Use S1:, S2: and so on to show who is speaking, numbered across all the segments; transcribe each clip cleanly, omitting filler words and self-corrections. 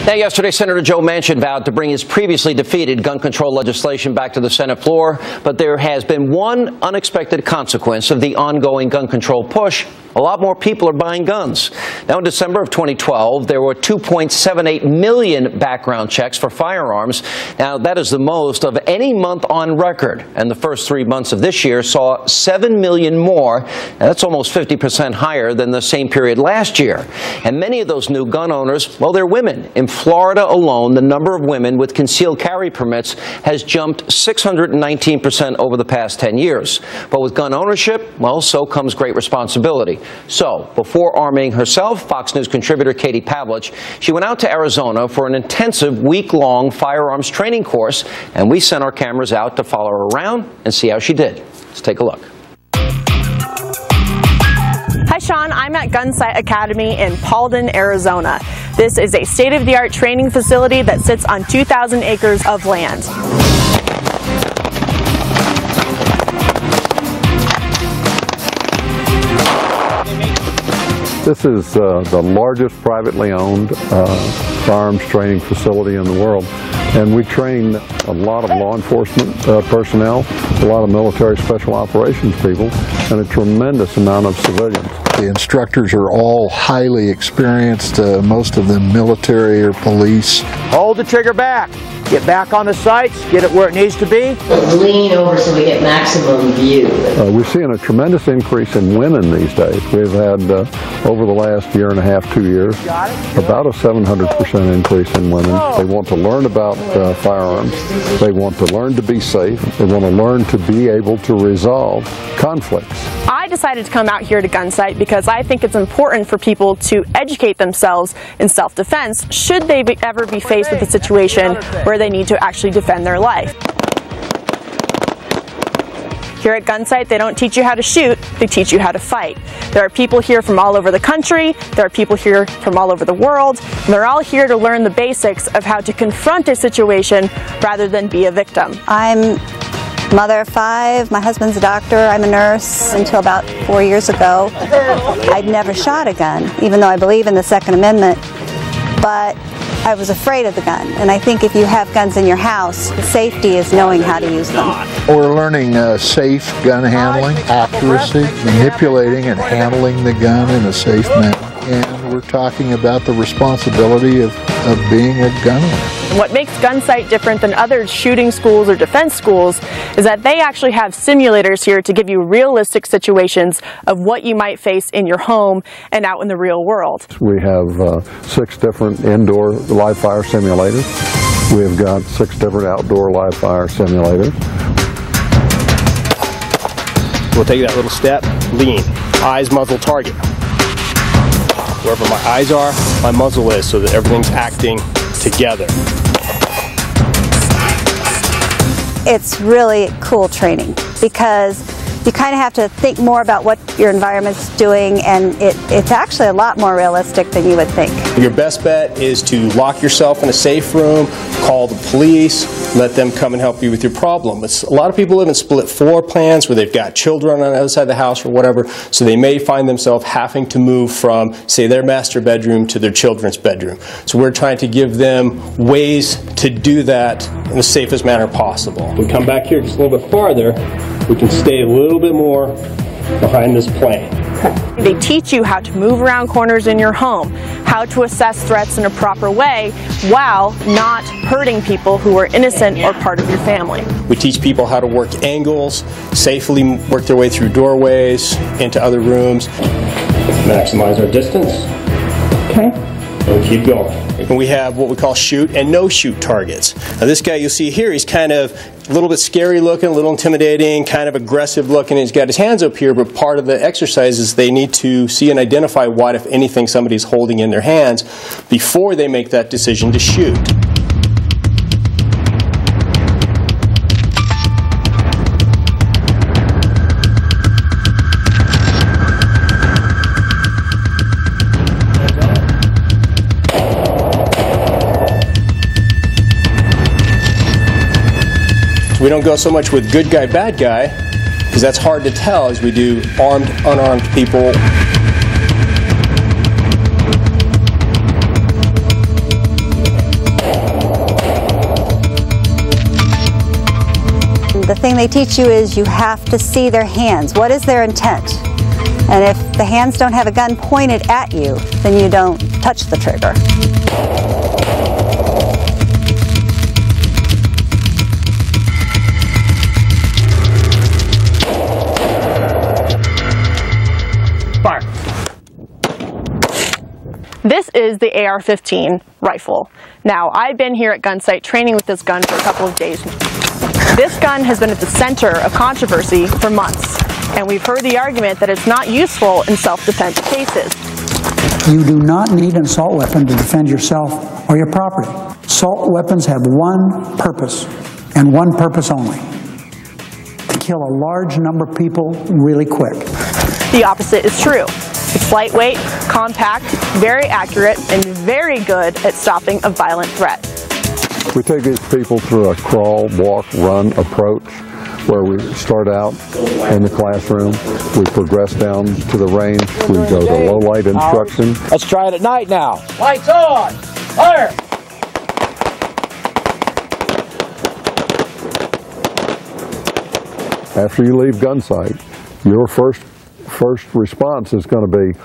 S1: Now, yesterday, Senator Joe Manchin vowed to bring his previously defeated gun control legislation back to the Senate floor, but there has been one unexpected consequence of the ongoing gun control push. A lot more people are buying guns. Now, in December of 2012, there were 2.78 million background checks for firearms. Now, that is the most of any month on record. And the first 3 months of this year saw 7 million more. Now, that's almost 50% higher than the same period last year. And many of those new gun owners, well, they're women. In Florida alone, the number of women with concealed carry permits has jumped 619% over the past 10 years. But with gun ownership, well, so comes great responsibility. So, before arming herself, Fox News contributor Katie Pavlich, she went out to Arizona for an intensive week-long firearms training course, and we sent our cameras out to follow her around and see how she did. Let's take a look.
S2: Hi, Sean. I'm at Gunsite Academy in Paulden, Arizona. This is a state-of-the-art training facility that sits on 2,000 acres of land.
S3: This is the largest privately owned firearms training facility in the world, and we train a lot of law enforcement personnel, a lot of military special operations people, and a tremendous amount of civilians.
S4: The instructors are all highly experienced, most of them military or police.
S5: Hold the trigger back. Get back on the sights, get it where it needs to be.
S6: Lean over so we get maximum view.
S3: We're seeing a tremendous increase in women these days. We've had, over the last year and a half, 2 years, about a 700% increase in women. They want to learn about firearms. They want to learn to be safe. They want to learn to be able to resolve conflicts.
S2: I decided to come out here to Gunsite because I think it's important for people to educate themselves in self-defense should they ever be faced with a situation where they need to actually defend their life. Here at Gunsite, they don't teach you how to shoot, they teach you how to fight. There are people here from all over the country, there are people here from all over the world, and they're all here to learn the basics of how to confront a situation rather than be a victim.
S7: I'm mother of 5, my husband's a doctor, I'm a nurse. Until about 4 years ago, I'd never shot a gun, even though I believe in the Second Amendment, but I was afraid of the gun, and I think if you have guns in your house, the safety is knowing how to use them.
S4: We're learning safe gun handling, accuracy, manipulating and handling the gun in a safe manner. And we're talking about the responsibility of being a gun owner.
S2: What makes Gunsite different than other shooting schools or defense schools is that they actually have simulators here to give you realistic situations of what you might face in your home and out in the real world. We
S3: have 6 different indoor live fire simulators. We've got 6 different outdoor live fire simulators.
S8: We'll take that little step, lean, eyes, muzzle, target. Wherever my eyes are, my muzzle is, so that everything's acting together.
S7: It's really cool training because you kind of have to think more about what your environment's doing, and it's actually a lot more realistic than you would think.
S8: Your best bet is to lock yourself in a safe room, call the police, let them come and help you with your problem. A lot of people live in split floor plans where they've got children on the other side of the house or whatever, so they may find themselves having to move from, say, their master bedroom to their children's bedroom. So we're trying to give them ways to do that in the safest manner possible. If we come back here just a little bit farther, we can stay a little bit more behind this plane.
S2: They teach you how to move around corners in your home, how to assess threats in a proper way while not hurting people who are innocent or part of your family.
S8: We teach people how to work angles, safely work their way through doorways, into other rooms. Maximize our distance. Okay. And keep going. And we have what we call shoot and no shoot targets. Now this guy you'll see here, he's kind of a little bit scary looking, a little intimidating, kind of aggressive looking. He's got his hands up here, but part of the exercise is they need to see and identify what, if anything, somebody's holding in their hands before they make that decision to shoot. We don't go so much with good guy, bad guy, because that's hard to tell, as we do armed, unarmed people.
S7: the thing they teach you is you have to see their hands. What is their intent? And if the hands don't have a gun pointed at you, then you don't touch the trigger.
S2: Fire. This is the AR15 rifle. Now, I've been here at Gunsite training with this gun for a couple of days now. This gun has been at the center of controversy for months, and we've heard the argument that it's not useful in self-defense cases.
S9: You do not need an assault weapon to defend yourself or your property. Assault weapons have one purpose, and one purpose only: to kill a large number of people really quick.
S2: The opposite is true. It's lightweight, compact, very accurate, and very good at stopping a violent threat.
S3: We take these people through a crawl, walk, run approach, where we start out in the classroom, we progress down to the range, we go to low light instruction.
S5: Let's try it at night now. Lights on! Fire!
S3: After you leave Gunsite, your first response is going to be,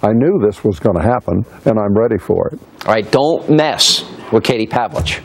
S3: I knew this was going to happen, and I'm ready for it.
S1: All right, don't mess with Katie Pavlich.